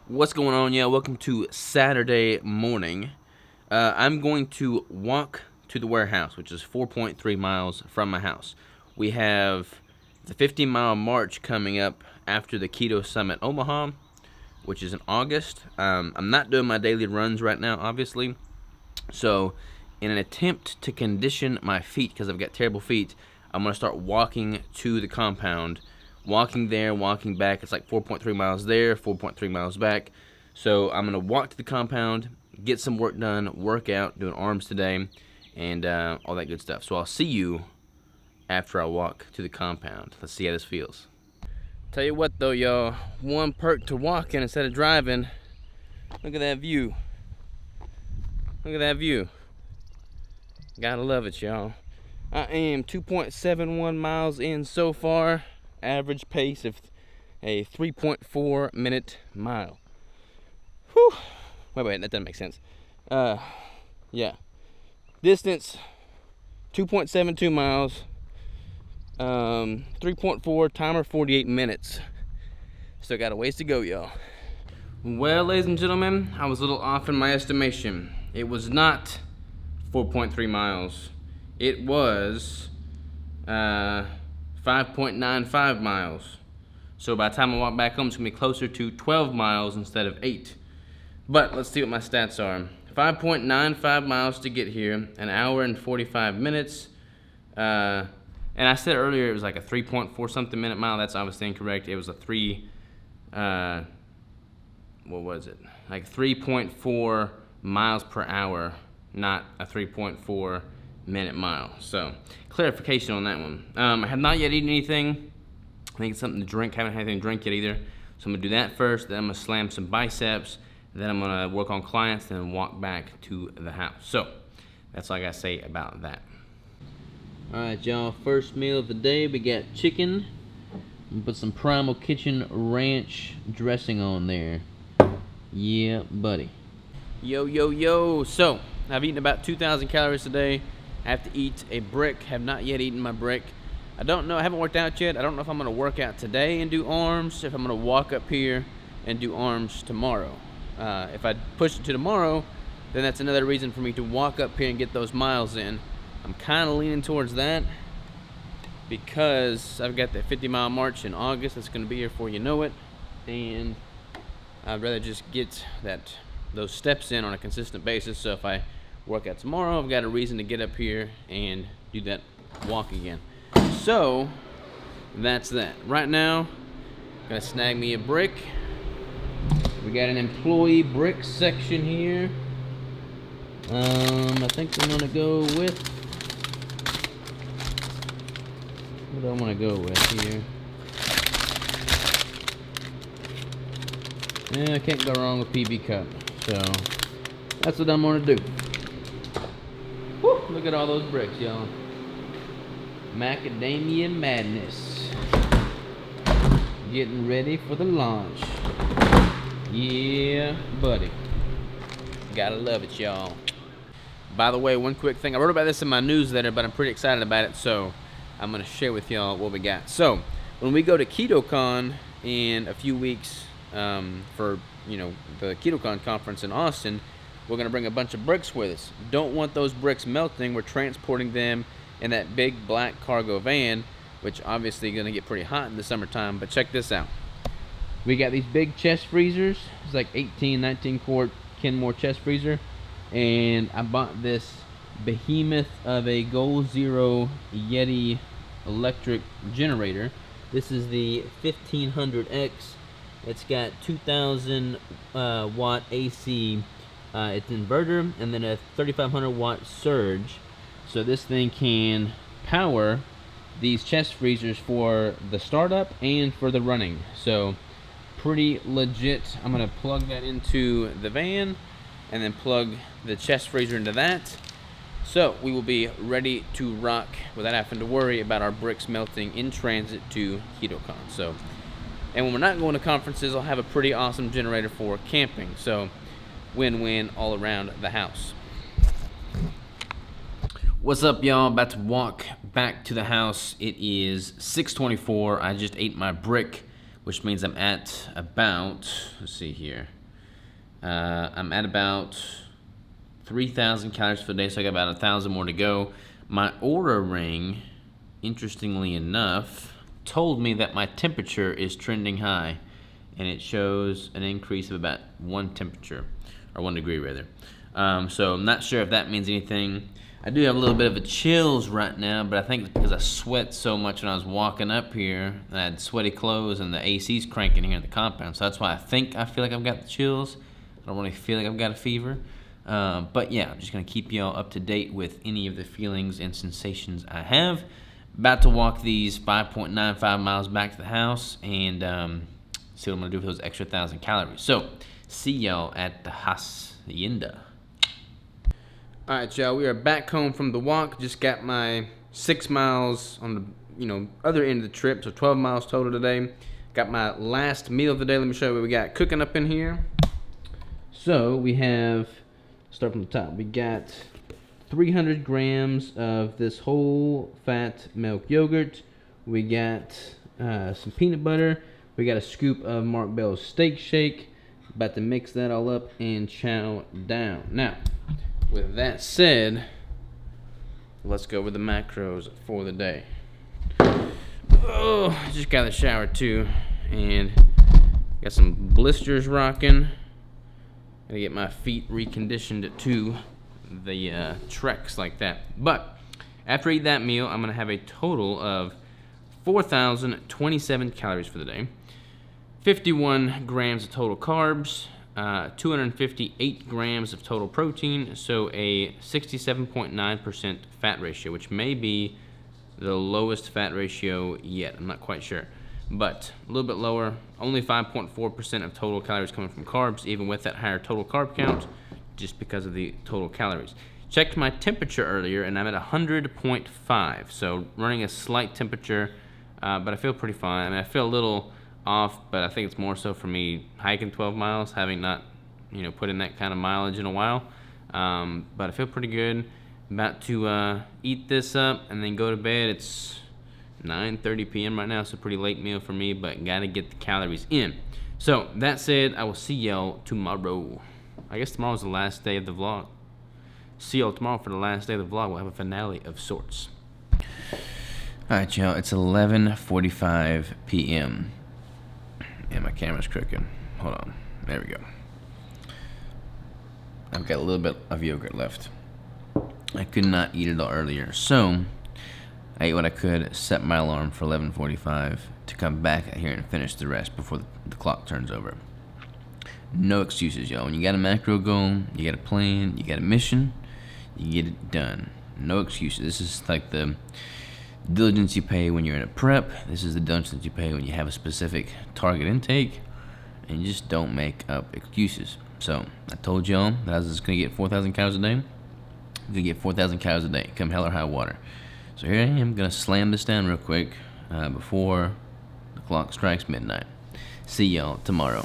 What's going on? Yeah, welcome to Saturday morning. I'm going to walk to the warehouse, which is 4.3 miles from my house. We have the 15-mile march coming up after the Keto Summit Omaha, which is in August. I'm not doing my daily runs right now, obviously. So, in an attempt to condition my feet, because I've got terrible feet, I'm going to start walking to the compound. Walking there, walking back. It's like 4.3 miles there, 4.3 miles back. So I'm going to walk to the compound, get some work done, work out, doing arms today, and all that good stuff. So I'll see you after I walk to the compound. Let's see how this feels. Tell you what though, y'all, one perk to walking instead of driving. Look at that view. Look at that view. Gotta love it, y'all. I am 2.71 miles in so far. Average pace of a 3.4 minute mile. Whew. Wait, that doesn't make sense. Yeah. Distance 2.72 miles. 3.4, timer 48 minutes. Still got a ways to go, y'all. Well, ladies and gentlemen, I was a little off in my estimation. It was not 4.3 miles. It was 5.95 miles. So by the time I walk back home, it's gonna be closer to 12 miles instead of 8. But let's see what my stats are. 5.95 miles to get here, an hour and 45 minutes. And I said earlier it was like a 3.4 something minute mile. That's obviously incorrect. It was a what was it? Like 3.4 miles per hour, not a 3.4 minute mile. So clarification on that one. I have not yet eaten anything. I think it's something to drink. Haven't had anything to drink yet either. So I'm gonna do that first. Then I'm gonna slam some biceps. Then I'm gonna work on clients. Then walk back to the house. So that's all I gotta say about that. All right, y'all. First meal of the day. We got chicken. And put some Primal Kitchen ranch dressing on there. Yeah, buddy. Yo. So I've eaten about 2,000 calories today. I have to eat a brick. Have not yet eaten my brick. I don't know. I haven't worked out yet. I don't know if I'm going to work out today and do arms, if I'm going to walk up here and do arms tomorrow. If I push it to tomorrow, then that's another reason for me to walk up here and get those miles in. I'm kind of leaning towards that because I've got that 50-mile march in August that's going to be here before you know it. And I'd rather just get those steps in on a consistent basis. So if I work out tomorrow, I've got a reason to get up here and do that walk again. So that's that. Right now, gonna snag me a brick. We got an employee brick section here. I think I'm gonna go with, what do I want to go with here? Yeah, I can't go wrong with PB cup. So that's what I'm gonna do. Woo, look at all those bricks, y'all. Macadamia madness. Getting ready for the launch. Yeah, buddy. Gotta love it, y'all. By the way, one quick thing. I wrote about this in my newsletter, but I'm pretty excited about it, so I'm gonna share with y'all what we got. So, when we go to Ketocon in a few weeks, for the Ketocon conference in Austin, we're gonna bring a bunch of bricks with us. Don't want those bricks melting. We're transporting them in that big black cargo van, which obviously gonna get pretty hot in the summertime. But check this out. We got these big chest freezers. It's like 18, 19 quart Kenmore chest freezer, and I bought this behemoth of a Goal Zero Yeti electric generator. This is the 1500X. It's got 2,000 watt AC. It's inverter and then a 3,500 watt surge. So this thing can power these chest freezers for the startup and for the running. So pretty legit. I'm gonna plug that into the van and then plug the chest freezer into that. So we will be ready to rock without having to worry about our bricks melting in transit to Ketocon. So, and when we're not going to conferences, I'll have a pretty awesome generator for camping. So win-win all around the house. What's up, y'all? About to walk back to the house. It is 6:24. I just ate my brick which means I'm at about, let's see here, I'm at about 3,000 calories for the day, so I got about 1,000 more to go. My Oura ring, interestingly enough, told me that my temperature is trending high, and it shows an increase of about 1 degree rather. So I'm not sure if that means anything. I do have a little bit of a chills right now, but I think it's because I sweat so much when I was walking up here, and I had sweaty clothes, and the AC's cranking here in the compound, so that's why I feel like I've got the chills. I don't really feel like I've got a fever. But yeah, I'm just going to keep y'all up to date with any of the feelings and sensations I have. About to walk these 5.95 miles back to the house and see what I'm going to do with those extra 1,000 calories. So, see y'all at the hacienda. Alright, y'all, we are back home from the walk. Just got my 6 miles on the other end of the trip, so 12 miles total today. Got my last meal of the day. Let me show you what we got cooking up in here. So, we have, start from the top, we got 300 grams of this whole fat milk yogurt. We got some peanut butter. We got a scoop of Mark Bell's steak shake. About to mix that all up and chow down. Now, with that said, let's go with the macros for the day. Oh, just got the shower too, and got some blisters rocking. Gotta get my feet reconditioned to the treks like that. But after I eat that meal, I'm gonna have a total of 4,027 calories for the day, 51 grams of total carbs, 258 grams of total protein, so a 67.9% fat ratio, which may be the lowest fat ratio yet. I'm not quite sure, but a little bit lower. Only 5.4% of total calories coming from carbs, even with that higher total carb count, just because of the total calories. Checked my temperature earlier, and I'm at 100.5, so running a slight temperature, but I feel pretty fine. I mean, I feel a little off, but I think it's more so for me hiking 12 miles, having not, put in that kind of mileage in a while. But I feel pretty good. About to eat this up and then go to bed. It's 9:30 p.m. right now, so pretty late meal for me, but gotta get the calories in. So, that said, I will see y'all tomorrow. I guess tomorrow's the last day of the vlog. See y'all tomorrow for the last day of the vlog. We'll have a finale of sorts. Alright, y'all, it's 11:45 p.m. And my camera's crooked. Hold on. There we go. I've got a little bit of yogurt left. I could not eat it all earlier, so I ate what I could, set my alarm for 11:45 to come back here and finish the rest before the clock turns over. No excuses, y'all. When you got a macro goal, you got a plan, you got a mission, you get it done. No excuses. This is like the diligence you pay when you're in a prep. This is the diligence you pay when you have a specific target intake, and you just don't make up excuses. So I told y'all that I was just gonna get 4,000 calories a day. I'm gonna get 4,000 calories a day, come hell or high water. So here I am, gonna slam this down real quick before the clock strikes midnight. See y'all tomorrow.